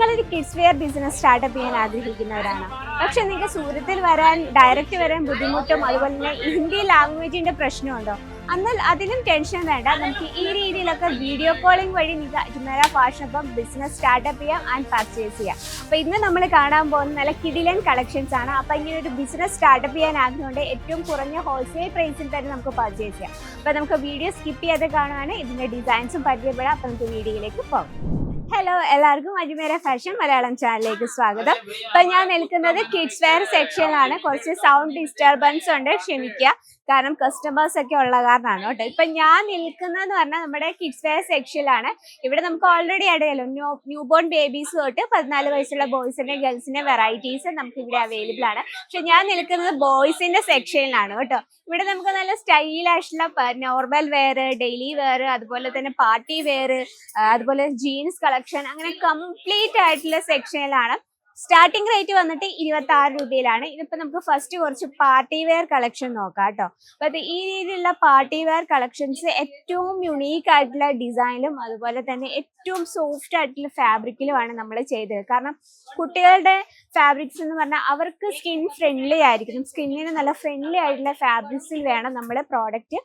നിങ്ങളൊരു kids wear business startup ചെയ്യാൻ ആഗ്രഹിക്കുന്നവരാണ്, പക്ഷെ നിങ്ങൾക്ക് സൂരത്തിൽ വരാൻ ഡയറക്റ്റ് വരാൻ ബുദ്ധിമുട്ടും അതുപോലെ തന്നെ ഹിന്ദി ലാംഗ്വേജിന്റെ പ്രശ്നമുണ്ടോ? എന്നാൽ അതിനും ടെൻഷൻ വേണ്ട. നമുക്ക് ഈ രീതിയിലൊക്കെ വീഡിയോ കോളിംഗ് വഴി നിങ്ങൾക്ക് അജ്മേര ഫാഷനൊപ്പം ബിസിനസ് സ്റ്റാർട്ടപ്പ് ചെയ്യാം ആൻഡ് പർച്ചേസ് ചെയ്യാം. അപ്പോൾ ഇന്ന് നമ്മൾ കാണാൻ പോകുന്ന നല്ല കിഡിലൻ കളക്ഷൻസ് ആണ്. അപ്പോൾ ഇങ്ങനെ ഒരു ബിസിനസ് സ്റ്റാർട്ടപ്പ് ചെയ്യാൻ ആഗ്രഹമുണ്ട്, ഏറ്റവും കുറഞ്ഞ ഹോൾസെയിൽ പ്രൈസിൽ തന്നെ നമുക്ക് പർച്ചേസ് ചെയ്യാം. അപ്പോൾ നമുക്ക് വീഡിയോ സ്കിപ്പ് ചെയ്ത് കാണുവാണ്, ഇതിൻ്റെ ഡിസൈൻസും പരിചയപ്പെടാം. അപ്പോൾ നമുക്ക് വീഡിയോയിലേക്ക് പോകാം. ഹലോ, എല്ലാവർക്കും അജ്മേര ഫാഷൻ മലയാളം ചാനലിലേക്ക് സ്വാഗതം. ഇപ്പം ഞാൻ നിൽക്കുന്നത് കിഡ്സ് വെയർ സെക്ഷനിലാണ്. കുറച്ച് സൗണ്ട് ഡിസ്റ്റർബൻസ് ഉണ്ട്, ക്ഷമിക്കുക, കാരണം കസ്റ്റമേഴ്സ് ഒക്കെ ഉള്ള കാരണമാണ് കേട്ടോ. ഇപ്പം ഞാൻ നിൽക്കുന്നതെന്ന് പറഞ്ഞാൽ നമ്മുടെ കിഡ്സ് വെയർ സെക്ഷനിലാണ്. ഇവിടെ നമുക്ക് ഓൾറെഡി അറിയാലോ, ന്യൂ ബോൺ ബേബീസ് തൊട്ട് 14 വയസ്സുള്ള ബോയ്സിന്റെ ഗേൾസിന്റെ വെറൈറ്റീസ് നമുക്ക് ഇവിടെ അവൈലബിൾ ആണ്. പക്ഷെ ഞാൻ നിൽക്കുന്നത് ബോയ്സിന്റെ സെക്ഷനിലാണ് കേട്ടോ. ഇവിടെ നമുക്ക് നല്ല സ്റ്റൈലായിട്ടുള്ള നോർമൽ വെയർ, ഡെയിലി വെയർ, അതുപോലെ തന്നെ പാർട്ടി വെയർ, അതുപോലെ ജീൻസ് കളക്ഷൻ, അങ്ങനെ കംപ്ലീറ്റ് ആയിട്ടുള്ള സെക്ഷനിലാണ്. സ്റ്റാർട്ടിംഗ് റേറ്റ് വന്നിട്ട് 26 രൂപയിലാണ്. ഇതിപ്പോ നമുക്ക് ഫസ്റ്റ് കുറച്ച് പാർട്ടി വെയർ കളക്ഷൻ നോക്കാം കേട്ടോ. അപ്പൊ ഈ രീതിയിലുള്ള പാർട്ടി വെയർ കളക്ഷൻസ് ഏറ്റവും യുണീക്ക് ആയിട്ടുള്ള ഡിസൈനിലും അതുപോലെ തന്നെ ഏറ്റവും സോഫ്റ്റ് ആയിട്ടുള്ള ഫാബ്രിക്കിലുമാണ് നമ്മൾ ചെയ്തത്. കാരണം കുട്ടികളുടെ ഫാബ്രിക്സ് എന്ന് പറഞ്ഞാൽ അവർക്ക് സ്കിൻ ഫ്രണ്ട്ലി ആയിരിക്കണം, സ്കിന്നിന് നല്ല ഫ്രണ്ട്ലി ആയിട്ടുള്ള ഫാബ്രിക്സിൽ വേണം നമ്മൾ പ്രോഡക്റ്റ്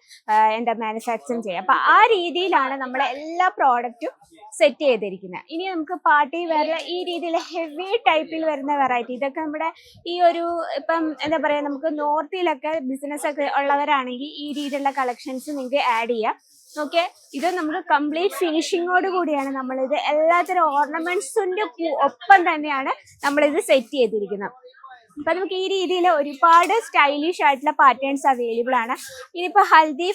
മാനുഫാക്ചറിങ് ചെയ്യാം. അപ്പൊ ആ രീതിയിലാണ് നമ്മൾ എല്ലാ പ്രോഡക്റ്റും സെറ്റ് ചെയ്തിരിക്കുന്നത്. ഇനി നമുക്ക് പാർട്ടി വെയർ ഈ രീതിയിൽ ഹെവി ടൈപ്പിൽ വരുന്ന വെറൈറ്റി, ഇതൊക്കെ നമ്മുടെ ഈ ഒരു ഇപ്പം എന്താ പറയാ, നമുക്ക് നോർത്തിലൊക്കെ ബിസിനസ് ഒക്കെ ഉള്ളവരാണെങ്കിൽ ഈ രീതിയിലുള്ള കളക്ഷൻസ് നിങ്ങൾക്ക് ആഡ് ചെയ്യാം. ഓക്കെ, ഇത് നമുക്ക് കംപ്ലീറ്റ് ഫിനിഷിങ്ങോട് കൂടിയാണ് നമ്മളിത് എല്ലാത്തരം ഓർണമെന്റ്സിന്റെ ഒപ്പം തന്നെയാണ് നമ്മളിത് സെറ്റ് ചെയ്തിരിക്കുന്നത്. അപ്പൊ നമുക്ക് ഈ രീതിയിൽ ഒരുപാട് സ്റ്റൈലിഷ് ആയിട്ടുള്ള പാറ്റേൺസ് അവൈലബിൾ ആണ്. ഇനിയിപ്പോ ഹൽദി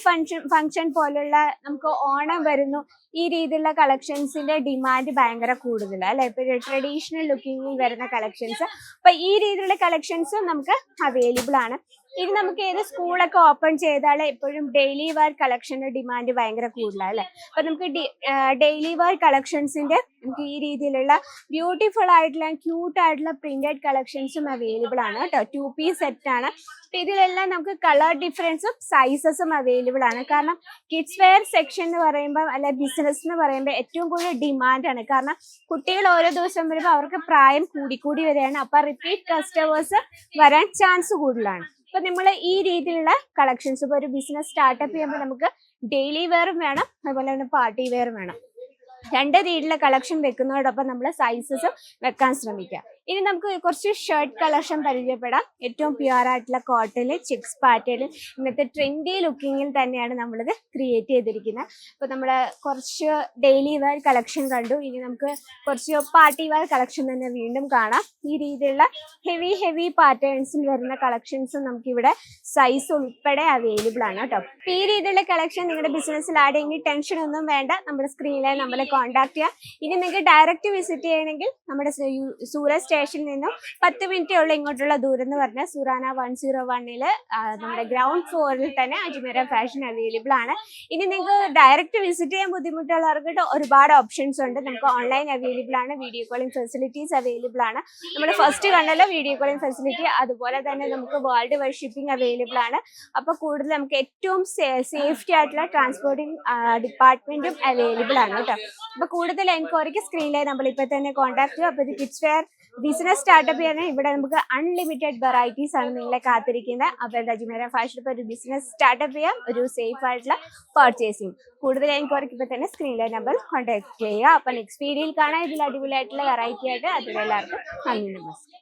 ഫംഗ്ഷൻ പോലുള്ള നമുക്ക് ഓണം വരുന്നു, ഈ രീതിയിലുള്ള കളക്ഷൻസിന്റെ ഡിമാൻഡ് ഭയങ്കര കൂടുതലാണ് അല്ലെ. ഇപ്പൊ ട്രഡീഷണൽ ലുക്കിങ്ങിൽ വരുന്ന കളക്ഷൻസ്, അപ്പൊ ഈ രീതിയിലുള്ള കളക്ഷൻസും നമുക്ക് അവൈലബിൾ ആണ്. ഇനി നമുക്ക് ഏത് സ്കൂളൊക്കെ ഓപ്പൺ ചെയ്താൽ എപ്പോഴും ഡെയിലി വെയർ കളക്ഷന്റെ ഡിമാൻഡ് ഭയങ്കര കൂടുതലാണ് അല്ലെ. അപ്പൊ നമുക്ക് ഡെയിലി വെയർ കളക്ഷൻസിന്റെ നമുക്ക് ഈ രീതിയിലുള്ള ബ്യൂട്ടിഫുൾ ആയിട്ടുള്ള ക്യൂട്ട് ആയിട്ടുള്ള പ്രിന്റഡ് കളക്ഷൻസും അവൈലബിൾ ആണ് കേട്ടോ. 2 പീസ് സെറ്റ് ആണ്. ഇതിലെല്ലാം നമുക്ക് കളർ ഡിഫറൻസും സൈസസും അവൈലബിൾ ആണ്. കാരണം കിഡ്സ് വെയർ സെക്ഷൻ എന്ന് പറയുമ്പോൾ അല്ലെ ബിസിനസ് എന്ന് പറയുമ്പോൾ ഏറ്റവും കൂടുതൽ ഡിമാൻഡാണ്. കാരണം കുട്ടികൾ ഓരോ ദിവസം വരുമ്പോൾ അവർക്ക് പ്രായം കൂടിക്കൂടി വരികയാണ്. അപ്പൊ റിപ്പീറ്റ് കസ്റ്റമേഴ്സ് വരാൻ ചാൻസ് കൂടുതലാണ്. അപ്പൊ നമ്മൾ ഈ രീതിയിലുള്ള കളക്ഷൻസ്, ഇപ്പോൾ ഒരു ബിസിനസ് സ്റ്റാർട്ടപ്പ് ചെയ്യുമ്പോൾ നമുക്ക് ഡെയിലി വെയറും വേണം, അതുപോലെ തന്നെ പാർട്ടി വെയറും വേണം. 2 രീതിയിലുള്ള കളക്ഷൻ വെക്കുന്നതോടൊപ്പം നമ്മൾ സൈസസും വെക്കാൻ ശ്രമിക്കുക. ഇനി നമുക്ക് കുറച്ച് ഷർട്ട് കളക്ഷൻ പരിചയപ്പെടാം. ഏറ്റവും പ്യുവർ ആയിട്ടുള്ള കോട്ടണിൽ ചെക്സ് പാറ്റേണിൽ ഇന്നത്തെ ട്രെൻഡി ലുക്കിങ്ങിൽ തന്നെയാണ് നമ്മളിത് ക്രിയേറ്റ് ചെയ്തിരിക്കുന്നത്. അപ്പോൾ നമ്മൾ കുറച്ച് ഡെയിലി വെയർ കളക്ഷൻ കണ്ടു, ഇനി നമുക്ക് കുറച്ച് പാർട്ടി വെയർ കളക്ഷൻ തന്നെ വീണ്ടും കാണാം. ഈ രീതിയിലുള്ള ഹെവി പാറ്റേൺസിൽ വരുന്ന കളക്ഷൻസും നമുക്കിവിടെ സൈസ് ഉൾപ്പെടെ അവൈലബിൾ ആണ് കേട്ടോ. ഈ രീതിയിലുള്ള കളക്ഷൻ നിങ്ങളുടെ ബിസിനസ്സിൽ ആടെങ്കിൽ ടെൻഷൻ ഒന്നും വേണ്ട, നമ്മുടെ സ്ക്രീനിൽ നമ്മളെ കോൺടാക്ട് ചെയ്യാം. ഇനി നിങ്ങൾക്ക് ഡയറക്റ്റ് വിസിറ്റ് ചെയ്യണമെങ്കിൽ നമ്മുടെ സൂരത് സ്റ്റേഷനിൽ നിന്നും 10 മിനിറ്റേ ഉള്ള ഇങ്ങോട്ടുള്ള ദൂരം എന്ന് പറഞ്ഞാൽ സുറാന 101 നമ്മുടെ ഗ്രൗണ്ട് ഫ്ലോറിൽ തന്നെ അജ്മേര ഫാഷൻ അവൈലബിൾ ആണ്. ഇനി നിങ്ങൾക്ക് ഡയറക്റ്റ് വിസിറ്റ് ചെയ്യാൻ ബുദ്ധിമുട്ടുള്ളവർക്ക് ഒരുപാട് ഓപ്ഷൻസ് ഉണ്ട്. നമുക്ക് ഓൺലൈൻ അവൈലബിൾ ആണ്, വീഡിയോ കോളിംഗ് ഫെസിലിറ്റീസ് അവൈലബിൾ ആണ്. നമ്മൾ ഫസ്റ്റ് കണ്ടല്ലോ വീഡിയോ കോളിംഗ് ഫെസിലിറ്റി, അതുപോലെ തന്നെ നമുക്ക് വേൾഡ് വൈഡ് ഷിപ്പിംഗ് അവൈലബിൾ ആണ്. അപ്പോൾ കൂടുതൽ നമുക്ക് ഏറ്റവും സേഫ്റ്റി ആയിട്ടുള്ള ട്രാൻസ്പോർട്ടിംഗ് ഡിപ്പാർട്ട്മെന്റും അവൈലബിൾ ആണ് കേട്ടോ. അപ്പോൾ കൂടുതൽ എൻക്വയറിക്ക് സ്ക്രീനിലായി നമ്മൾ ഇപ്പോൾ തന്നെ കോൺടാക്ട് ചെയ്യുക. അപ്പോൾ ഇത് കിഡ്സ് വെയർ ബിസിനസ് സ്റ്റാർട്ടപ്പ് ചെയ്യാൻ ഇവിടെ നമുക്ക് അൺലിമിറ്റഡ് വെറൈറ്റീസ് ആണ് നിങ്ങളെ കാത്തിരിക്കുന്നത്. അപ്പോൾ അജ്മേര ഫാഷൻ ഇപ്പോൾ ഒരു ബിസിനസ് സ്റ്റാർട്ടപ്പ് ചെയ്യാം, ഒരു സേഫ് ആയിട്ടുള്ള പർച്ചേസിങ്. കൂടുതൽ എൻക്വയറിക്ക് ഇപ്പോൾ തന്നെ സ്ക്രീനിലെ നമ്പർ കോൺടാക്ട് ചെയ്യുക. അപ്പോൾ നെക്സ്റ്റ് വീഡിയോയിൽ കാണാം ഇതിൽ അടിപൊളിയായിട്ടുള്ള വെറൈറ്റി ആയിട്ട്. അതിലെല്ലാവർക്കും നന്ദി, നമസ്കാരം.